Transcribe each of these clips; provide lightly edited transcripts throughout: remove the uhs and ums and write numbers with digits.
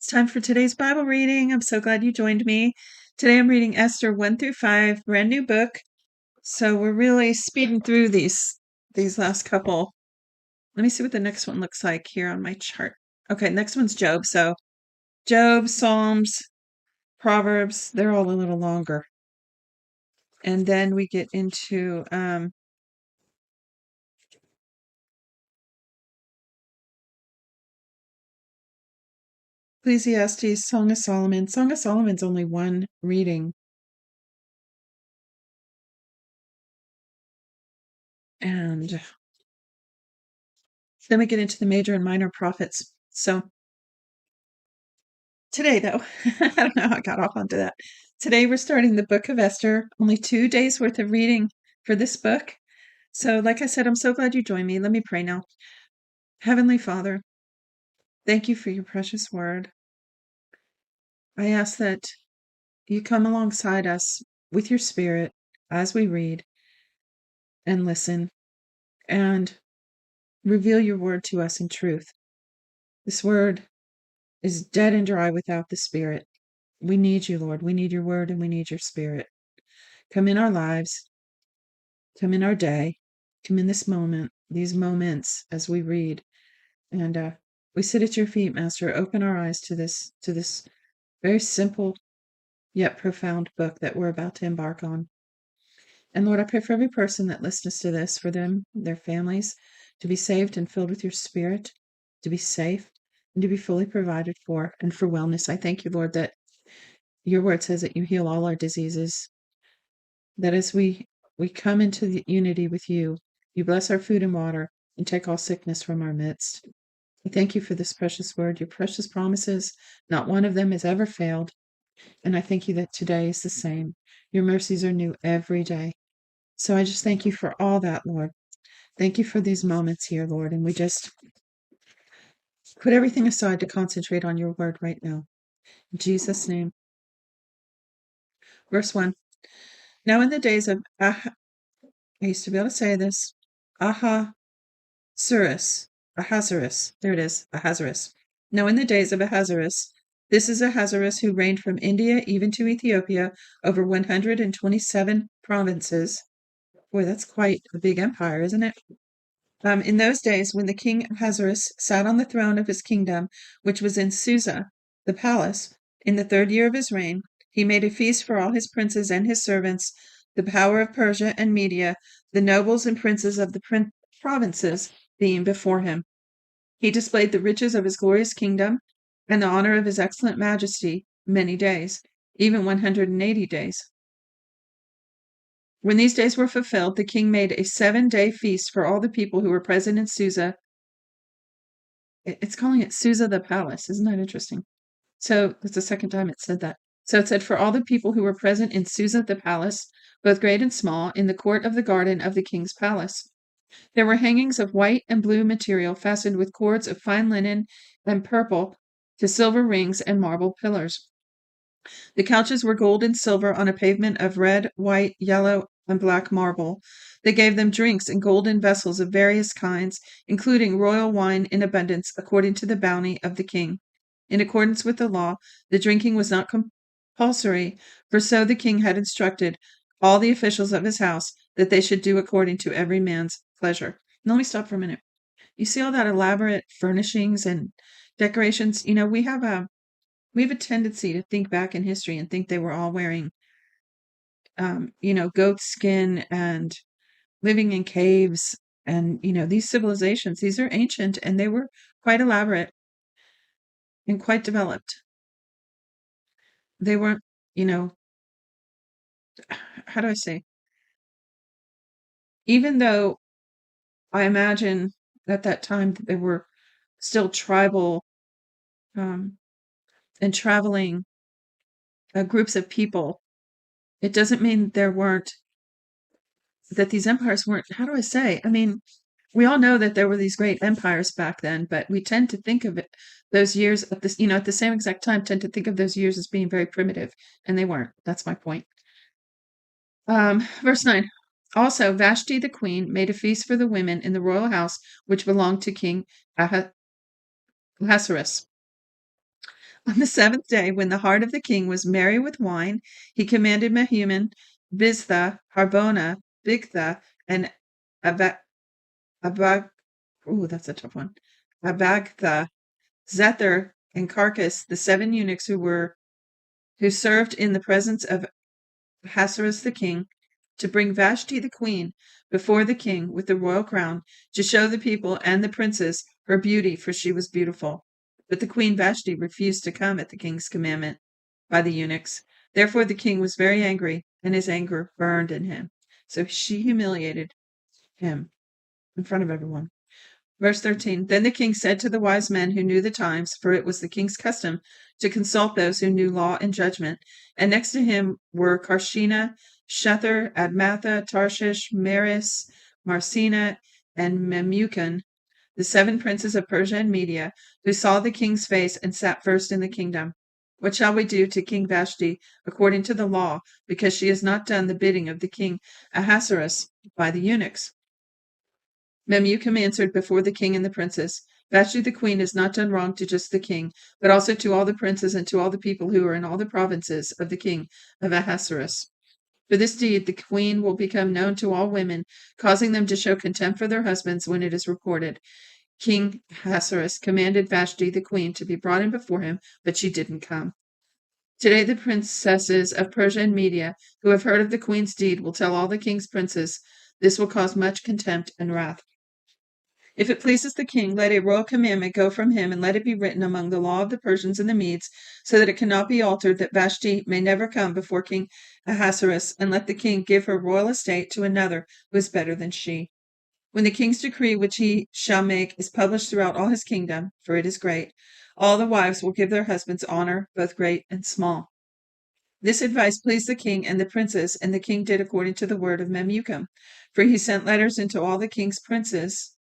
time for today's Bible reading. I'm so glad you joined me. Today I'm reading Esther 1 through 5, brand new book. So we're really speeding through these last couple. Let me see what the next one looks like here on my chart. Okay, next one's Job. So Job, Psalms, Proverbs, they're all a little longer. And then we get into Ecclesiastes, Song of Solomon. Song of Solomon's only one reading. And then we get into the major and minor prophets. So today, though, I don't know how I got off onto that. Today we're starting the book of Esther, only 2 days worth of reading for this book. So, like I said, I'm so glad you joined me. Let me pray now. Heavenly Father, thank you for your precious word. I ask that you come alongside us with your spirit as we read and listen and reveal your word to us in truth. This word is dead and dry without the spirit. We need you, Lord. We need your word and we need your spirit. Come in our lives. Come in our day. Come in this moment, these moments as we read. And we sit at your feet, Master. Open our eyes to this very simple yet profound book that we're about to embark on. And Lord, I pray for every person that listens to this, for them, their families, to be saved and filled with your spirit, to be safe, and to be fully provided for, and for wellness. I thank you, Lord, that your word says that you heal all our diseases, that as we come into the unity with you, you bless our food and water and take all sickness from our midst. I thank you for this precious word, your precious promises. Not one of them has ever failed. And I thank you that today is the same. Your mercies are new every day. So I just thank you for all that, Lord. Thank you for these moments here, Lord. And we just put everything aside to concentrate on your word right now. In Jesus' name. Verse 1. Now in the days of I used to be able to say this. Ahasuerus. There it is. Ahasuerus. Now in the days of Ahasuerus, this is Ahasuerus who reigned from India even to Ethiopia over 127 provinces. Boy, that's quite a big empire, isn't it? In those days, when the king Ahasuerus sat on the throne of his kingdom, which was in Susa, the palace, in the 3rd year of his reign, he made a feast for all his princes and his servants, the power of Persia and Media, the nobles and princes of the provinces being before him. He displayed the riches of his glorious kingdom and the honor of his excellent majesty many days, even 180 days. When these days were fulfilled, the king made a 7-day feast for all the people who were present in Susa. It's calling it Susa the palace. Isn't that interesting? So that's the second time it said that. So it said, for all the people who were present in Susa the palace, both great and small, in the court of the garden of the king's palace. There were hangings of white and blue material fastened with cords of fine linen and purple to silver rings and marble pillars. The couches were gold and silver on a pavement of red, white, yellow, and black marble. They gave them drinks in golden vessels of various kinds, including royal wine in abundance, according to the bounty of the king. In accordance with the law, the drinking was not compulsory, for so the king had instructed all the officials of his house that they should do according to every man's pleasure. Now, let me stop for a minute. You see all that elaborate furnishings and decorations? You know, we have a tendency to think back in history and think they were all wearing, goat skin and living in caves. And, these civilizations, these are ancient and they were quite elaborate and quite developed. They weren't, how do I say? Even though I imagine at that time that they were still tribal and traveling groups of people, it doesn't mean that these empires weren't, how do I say? I mean, we all know that there were these great empires back then, but we tend to think of those years at this, at the same exact time, tend to think of those years as being very primitive, and they weren't. That's my point. Verse 9. Also, Vashti the queen made a feast for the women in the royal house, which belonged to King Ahasuerus. On the seventh day, when the heart of the king was merry with wine, he commanded Mehuman, Biztha, Harbona, Bigtha, and Abag, Abag ooh, that's a tough one, Abagtha, Zethar, and Carcass, the 7 eunuchs who served in the presence of Ahasuerus the king, to bring Vashti the queen before the king with the royal crown, to show the people and the princes her beauty, for she was beautiful. But the queen Vashti refused to come at the king's commandment by the eunuchs. Therefore the king was very angry, and his anger burned in him. So she humiliated him in front of everyone. Verse 13. Then the king said to the wise men who knew the times, for it was the king's custom to consult those who knew law and judgment, and next to him were Karshina, Shethar, Admatha, Tarshish, Meres, Marsina, and Memucan, the 7 princes of Persia and Media, who saw the king's face and sat first in the kingdom. What shall we do to King Vashti according to the law, because she has not done the bidding of the king Ahasuerus by the eunuchs? Memucan answered before the king and the princes, Vashti the queen has not done wrong to just the king, but also to all the princes and to all the people who are in all the provinces of the king of Ahasuerus. For this deed the queen will become known to all women, causing them to show contempt for their husbands when it is reported. King Ahasuerus commanded Vashti the queen to be brought in before him, but she didn't come. Today the princesses of Persia and Media, who have heard of the queen's deed, will tell all the king's princes. This will cause much contempt and wrath. If it pleases the king, let a royal commandment go from him, and let it be written among the law of the Persians and the Medes, so that it cannot be altered, that Vashti may never come before King Ahasuerus, and let the king give her royal estate to another who is better than she. When the king's decree which he shall make is published throughout all his kingdom, for it is great, all the wives will give their husbands honor, both great and small. This advice pleased the king and the princes, and the king did according to the word of Memucan, for he sent letters into all the king's princes.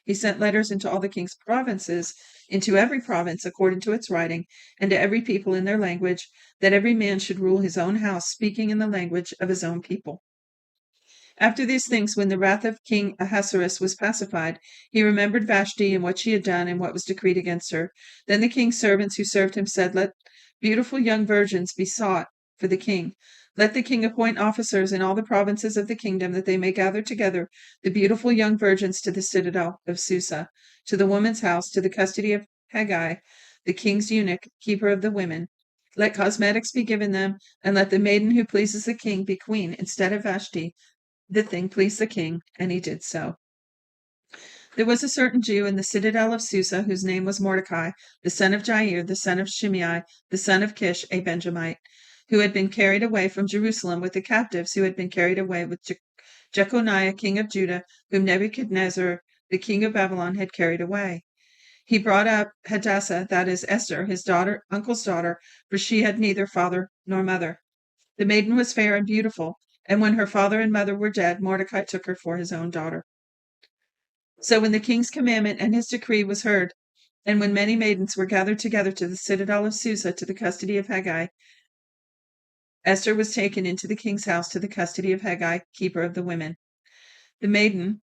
He sent letters into all the king's provinces, into every province according to its writing, and to every people in their language, that every man should rule his own house, speaking in the language of his own people. After these things, when the wrath of King Ahasuerus was pacified, he remembered Vashti and what she had done and what was decreed against her. Then the king's servants who served him said, Let beautiful young virgins be sought for the king. Let the king appoint officers in all the provinces of the kingdom, that they may gather together the beautiful young virgins to the citadel of Susa, to the woman's house, to the custody of Haggai, the king's eunuch, keeper of the women. Let cosmetics be given them, and let the maiden who pleases the king be queen instead of Vashti. The thing pleased the king, and he did so. There was a certain Jew in the citadel of Susa, whose name was Mordecai, the son of Jair, the son of Shimei, the son of Kish, a Benjamite, who had been carried away from Jerusalem with the captives who had been carried away with Jeconiah, king of Judah, whom Nebuchadnezzar, the king of Babylon, had carried away. He brought up Hadassah, that is Esther, his uncle's daughter, for she had neither father nor mother. The maiden was fair and beautiful, and when her father and mother were dead, Mordecai took her for his own daughter. So when the king's commandment and his decree was heard, and when many maidens were gathered together to the citadel of Susa to the custody of Haggai, Esther was taken into the king's house to the custody of Haggai, keeper of the women. The maiden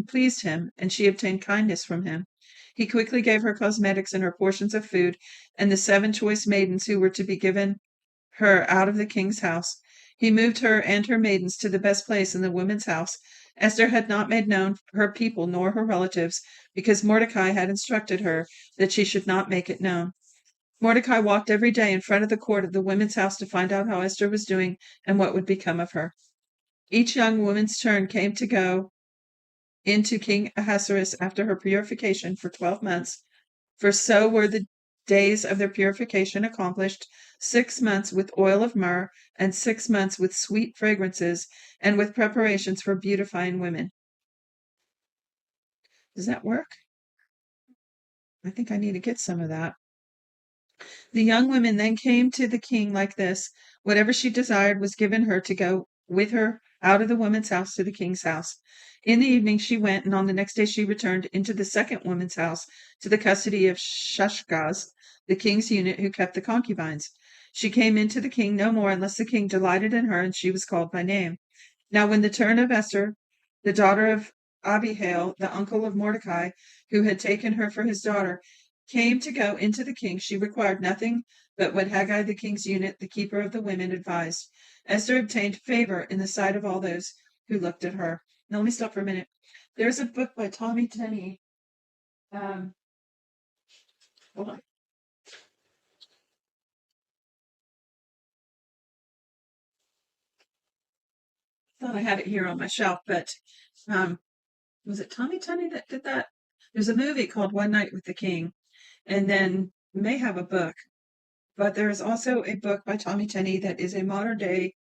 pleased him, and she obtained kindness from him. He quickly gave her cosmetics and her portions of food, and the 7 choice maidens who were to be given her out of the king's house. He moved her and her maidens to the best place in the women's house. Esther had not made known her people nor her relatives, because Mordecai had instructed her that she should not make it known. Mordecai walked every day in front of the court of the women's house to find out how Esther was doing and what would become of her. Each young woman's turn came to go into King Ahasuerus after her purification for 12 months, for so were the days of their purification accomplished, 6 months with oil of myrrh, and 6 months with sweet fragrances, and with preparations for beautifying women. Does that work? I think I need to get some of that. The young women then came to the king like this. Whatever she desired was given her to go with her out of the woman's house to the king's house. In the evening she went, and on the next day she returned into the second woman's house to the custody of Shashgaz, the king's eunuch who kept the concubines. She came in to the king no more unless the king delighted in her, and she was called by name. Now when the turn of Esther, the daughter of Abihail, the uncle of Mordecai, who had taken her for his daughter, came to go into the king, she required nothing but what Haggai the king's eunuch, the keeper of the women, advised. Esther obtained favor in the sight of all those who looked at her. Now let me stop for a minute. There's a book by Tommy Tenney. Hold on. Thought I had it here on my shelf, but was it Tommy Tenney that did that? There's a movie called One Night with the King, and then may have a book, but there is also a book by Tommy Tenney that is a modern day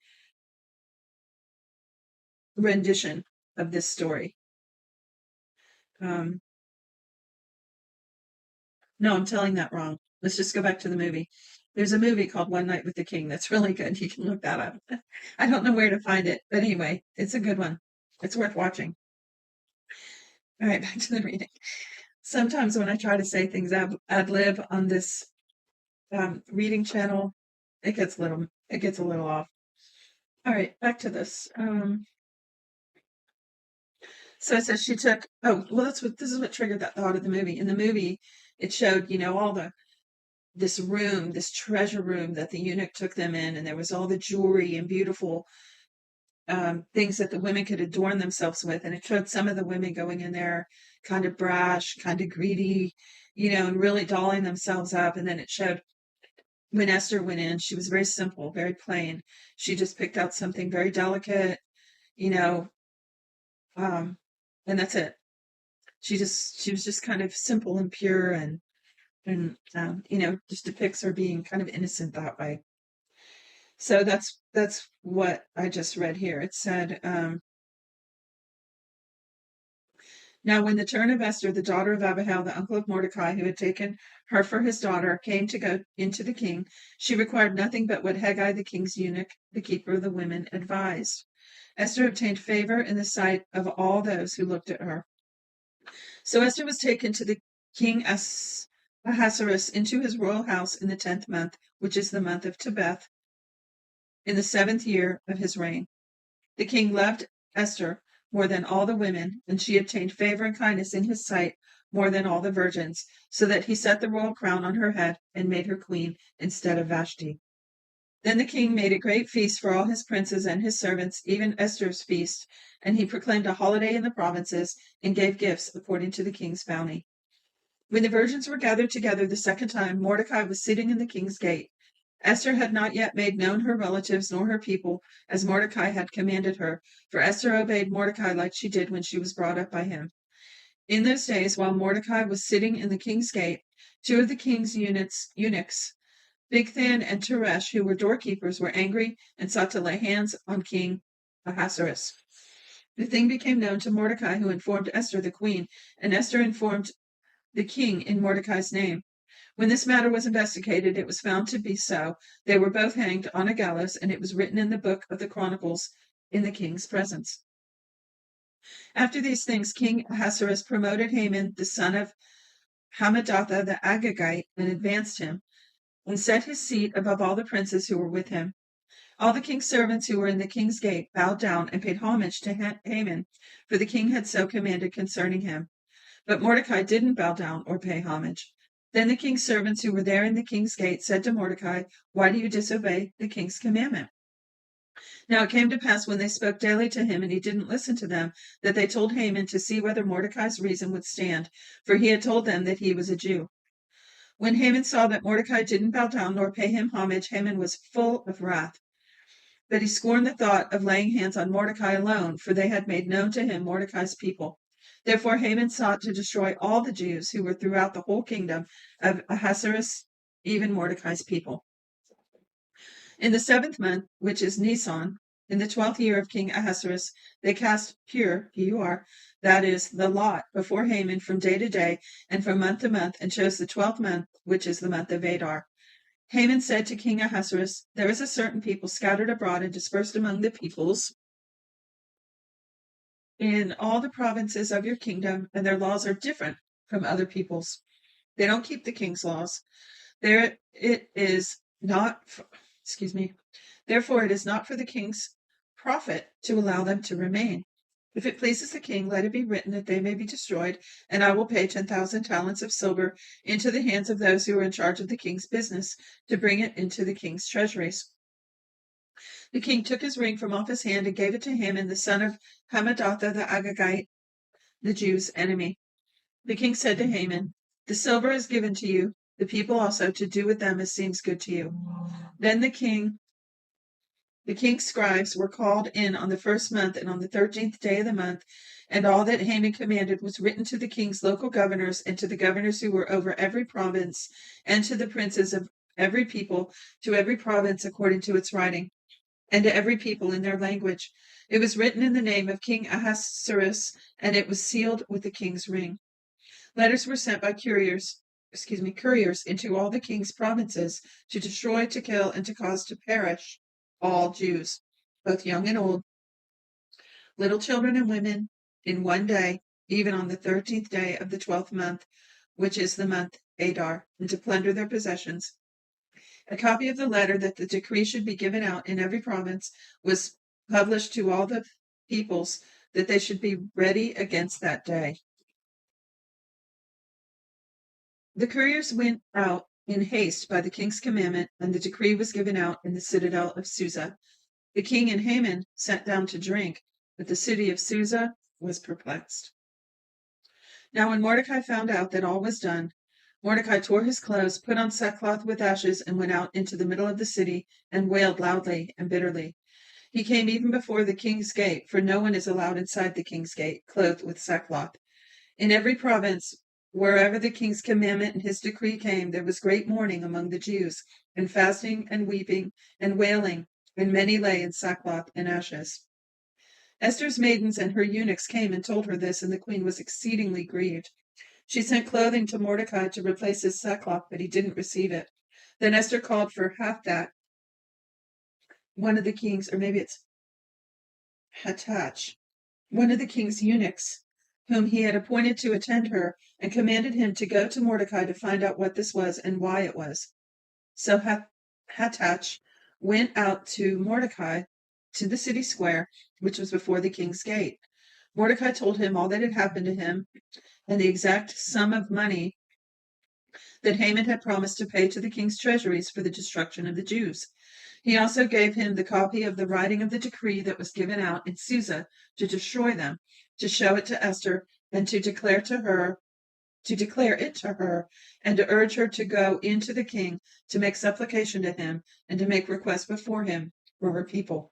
rendition of this story. No, I'm telling that wrong. Let's just go back to the movie. There's a movie called One Night with the King that's really good. You can look that up. I don't know where to find it, but anyway, it's a good one. It's worth watching. All right, back to the reading. Sometimes when I try to say things ad lib on this reading channel, it gets a little off. All right, back to this. So it says she took. Oh, well, this is what triggered that thought of the movie. In the movie, it showed all this treasure room that the eunuch took them in, and there was all the jewelry and beautiful things that the women could adorn themselves with. And it showed some of the women going in there kind of brash, kind of greedy, and really dolling themselves up. And then it showed when Esther went in, she was very simple, very plain. She just picked out something very delicate, and that's it. She was just kind of simple and pure, and just depicts her being kind of innocent that way. So that's what I just read here. It said, now when the turn of Esther, the daughter of Abihail, the uncle of Mordecai, who had taken her for his daughter, came to go into the king, she required nothing but what Haggai the king's eunuch, the keeper of the women, advised. Esther obtained favor in the sight of all those who looked at her. So Esther was taken to the king Ahasuerus into his royal house in the 10th month, which is the month of Tebeth, in the 7th year of his reign. The king loved Esther more than all the women, and she obtained favor and kindness in his sight more than all the virgins, so that he set the royal crown on her head and made her queen instead of Vashti. Then the king made a great feast for all his princes and his servants, even Esther's feast, and he proclaimed a holiday in the provinces and gave gifts according to the king's bounty. When the virgins were gathered together the second time, Mordecai was sitting in the king's gate. Esther had not yet made known her relatives nor her people, as Mordecai had commanded her, for Esther obeyed Mordecai like she did when she was brought up by him. In those days, while Mordecai was sitting in the king's gate, two of the king's eunuchs, Bigthan and Teresh, who were doorkeepers, were angry and sought to lay hands on King Ahasuerus. The thing became known to Mordecai, who informed Esther the queen, and Esther informed the king in Mordecai's name. When this matter was investigated, it was found to be so. They were both hanged on a gallows, and it was written in the book of the Chronicles in the king's presence. After these things, King Ahasuerus promoted Haman, the son of Hammedatha the Agagite, and advanced him, and set his seat above all the princes who were with him. All the king's servants who were in the king's gate bowed down and paid homage to Haman, for the king had so commanded concerning him. But Mordecai didn't bow down or pay homage. Then the king's servants who were there in the king's gate said to Mordecai, "Why do you disobey the king's commandment?" Now it came to pass when they spoke daily to him and he didn't listen to them, that they told Haman to see whether Mordecai's reason would stand, for he had told them that he was a Jew. When Haman saw that Mordecai didn't bow down nor pay him homage, Haman was full of wrath. But he scorned the thought of laying hands on Mordecai alone, for they had made known to him Mordecai's people. Therefore Haman sought to destroy all the Jews who were throughout the whole kingdom of Ahasuerus, even Mordecai's people. In the 7th month, which is Nisan, in the 12th year of King Ahasuerus, they cast pur, P-U-R, that is, the lot, before Haman from day to day and from month to month, and chose the 12th month, which is the month of Adar. Haman said to King Ahasuerus, "There is a certain people scattered abroad and dispersed among the peoples in all the provinces of your kingdom, and their laws are different from other peoples. They don't keep the king's laws. There it is not, Therefore it is not for the king's profit to allow them to remain. If it pleases the king, let it be written that they may be destroyed, and I will pay 10,000 talents of silver into the hands of those who are in charge of the king's business to bring it into the king's treasuries." The king took his ring from off his hand and gave it to Haman, the son of Hammedatha the Agagite, the Jews' enemy. The king said to Haman, "The silver is given to you, the people also, to do with them as seems good to you." Then the king's scribes were called in on the first month and on the 13th day of the month, and all that Haman commanded was written to the king's local governors and to the governors who were over every province, and to the princes of every people, to every province according to its writing, and to every people in their language. It was written in the name of King Ahasuerus, and it was sealed with the king's ring. Letters were sent by couriers into all the king's provinces to destroy, to kill, and to cause to perish all Jews, both young and old, little children and women, in one day, even on the 13th day of the 12th month, which is the month Adar, and to plunder their possessions. A copy of the letter that the decree should be given out in every province was published to all the peoples, that they should be ready against that day. The couriers went out in haste by the king's commandment, and the decree was given out in the citadel of Susa. The king and Haman sat down to drink, but the city of Susa was perplexed. Now when Mordecai found out that all was done, Mordecai tore his clothes, put on sackcloth with ashes, and went out into the middle of the city, and wailed loudly and bitterly. He came even before the king's gate, for no one is allowed inside the king's gate, clothed with sackcloth. In every province, wherever the king's commandment and his decree came, there was great mourning among the Jews, and fasting and weeping and wailing, and many lay in sackcloth and ashes. Esther's maidens and her eunuchs came and told her this, and the queen was exceedingly grieved. She sent clothing to Mordecai to replace his sackcloth, but he didn't receive it. Then Esther called for Hatach, one of the king's, or maybe it's Hatach, one of the king's eunuchs, whom he had appointed to attend her, and commanded him to go to Mordecai to find out what this was and why it was. So Hatach went out to Mordecai to the city square, which was before the king's gate. Mordecai told him all that had happened to him, and the exact sum of money that Haman had promised to pay to the king's treasuries for the destruction of the Jews. He also gave him the copy of the writing of the decree that was given out in Susa to destroy them, to show it to Esther, and to declare it to her, and to urge her to go in to the king, to make supplication to him, and to make request before him for her people.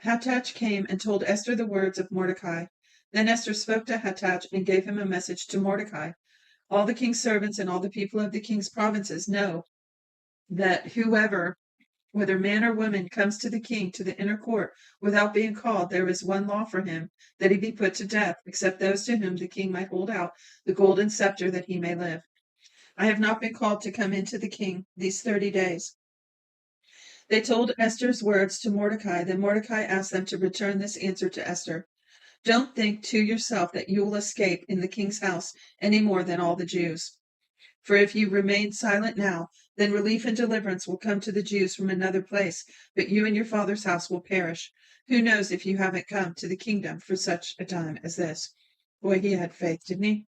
Hatach came and told Esther the words of Mordecai. Then Esther spoke to Hatach and gave him a message to Mordecai. All the king's servants and all the people of the king's provinces know that whoever, whether man or woman, comes to the king to the inner court without being called, there is one law for him, that he be put to death, except those to whom the king might hold out the golden scepter that he may live. I have not been called to come into the king these 30 days. They told Esther's words to Mordecai. Then Mordecai asked them to return this answer to Esther. Don't think to yourself that you will escape in the king's house any more than all the Jews. For if you remain silent now, then relief and deliverance will come to the Jews from another place, but you and your father's house will perish. Who knows if you haven't come to the kingdom for such a time as this? Boy, he had faith, didn't he?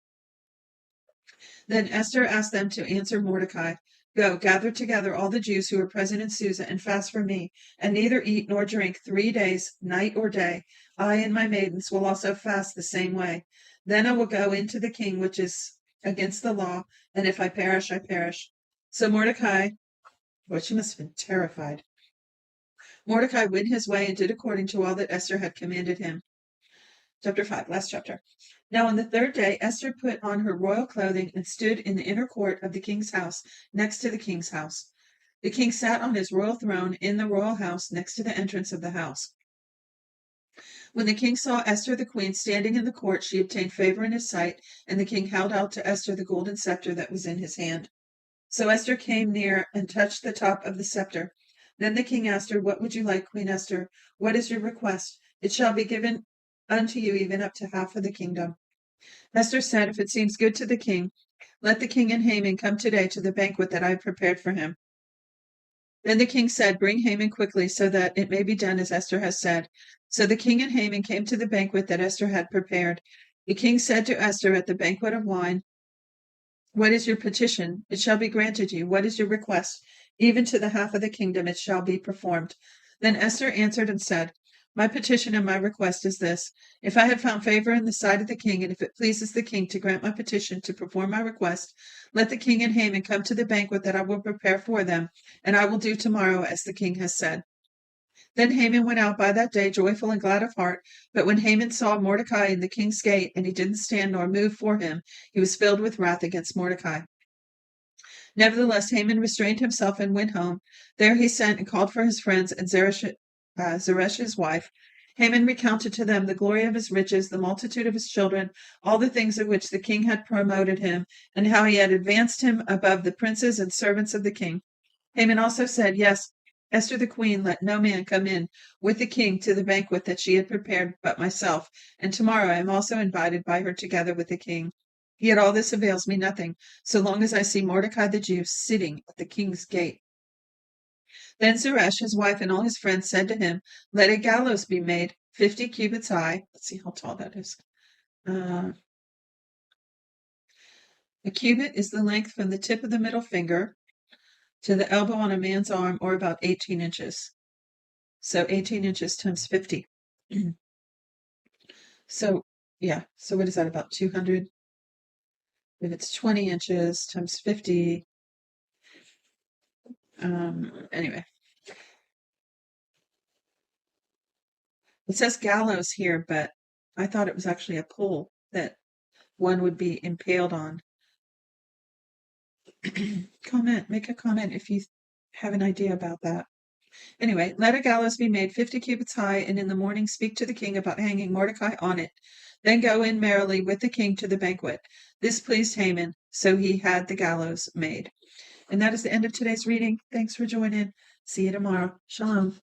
Then Esther asked them to answer Mordecai, Go, gather together all the Jews who are present in Susa, and fast for me, and neither eat nor drink 3 days, night or day. I and my maidens will also fast the same way. Then I will go into the king, which is against the law, and if I perish, I perish. So Mordecai, boy, she must have been terrified. Mordecai went his way and did according to all that Esther had commanded him. Chapter 5, last chapter. Now on the 3rd day, Esther put on her royal clothing and stood in the inner court of the king's house, next to the king's house. The king sat on his royal throne in the royal house, next to the entrance of the house. When the king saw Esther the queen standing in the court, she obtained favor in his sight, and the king held out to Esther the golden scepter that was in his hand. So Esther came near and touched the top of the scepter. Then the king asked her, What would you like, Queen Esther? What is your request? It shall be given unto you even up to half of the kingdom. Esther said, If it seems good to the king, let the king and Haman come today to the banquet that I have prepared for him. Then the king said, "Bring Haman quickly, so that it may be done as Esther has said." So the king and Haman came to the banquet that Esther had prepared. The king said to Esther at the banquet of wine, "What is your petition? It shall be granted you. What is your request? Even to the half of the kingdom it shall be performed." Then Esther answered and said, "My petition and my request is this: if I have found favor in the sight of the king, and if it pleases the king to grant my petition to perform my request, let the king and Haman come to the banquet that I will prepare for them, and I will do tomorrow as the king has said." Then Haman went out by that day joyful and glad of heart. But when Haman saw Mordecai in the king's gate, and he didn't stand nor move for him, he was filled with wrath against Mordecai. Nevertheless, Haman restrained himself and went home. There he sent and called for his friends and Zeresh's wife. Haman recounted to them the glory of his riches, the multitude of his children, all the things of which the king had promoted him, and how he had advanced him above the princes and servants of the king. Haman also said, "Yes, Esther the queen, let no man come in with the king to the banquet that she had prepared but myself, and tomorrow I am also invited by her together with the king. Yet all this avails me nothing, so long as I see Mordecai the Jew sitting at the king's gate." Then Zeresh, his wife, and all his friends said to him, "Let a gallows be made 50 cubits high." Let's see how tall that is. A cubit is the length from the tip of the middle finger to the elbow on a man's arm, or about 18 inches. So 18 inches times 50. So, yeah. So what is that, about 200? If it's 20 inches times 50. Anyway. It says gallows here, but I thought it was actually a pole that one would be impaled on. Make a comment if you have an idea about that. Anyway, let a gallows be made 50 cubits high, and in the morning speak to the king about hanging Mordecai on it. Then go in merrily with the king to the banquet. This pleased Haman, so he had the gallows made. And that is the end of today's reading. Thanks for joining. See you tomorrow. Shalom.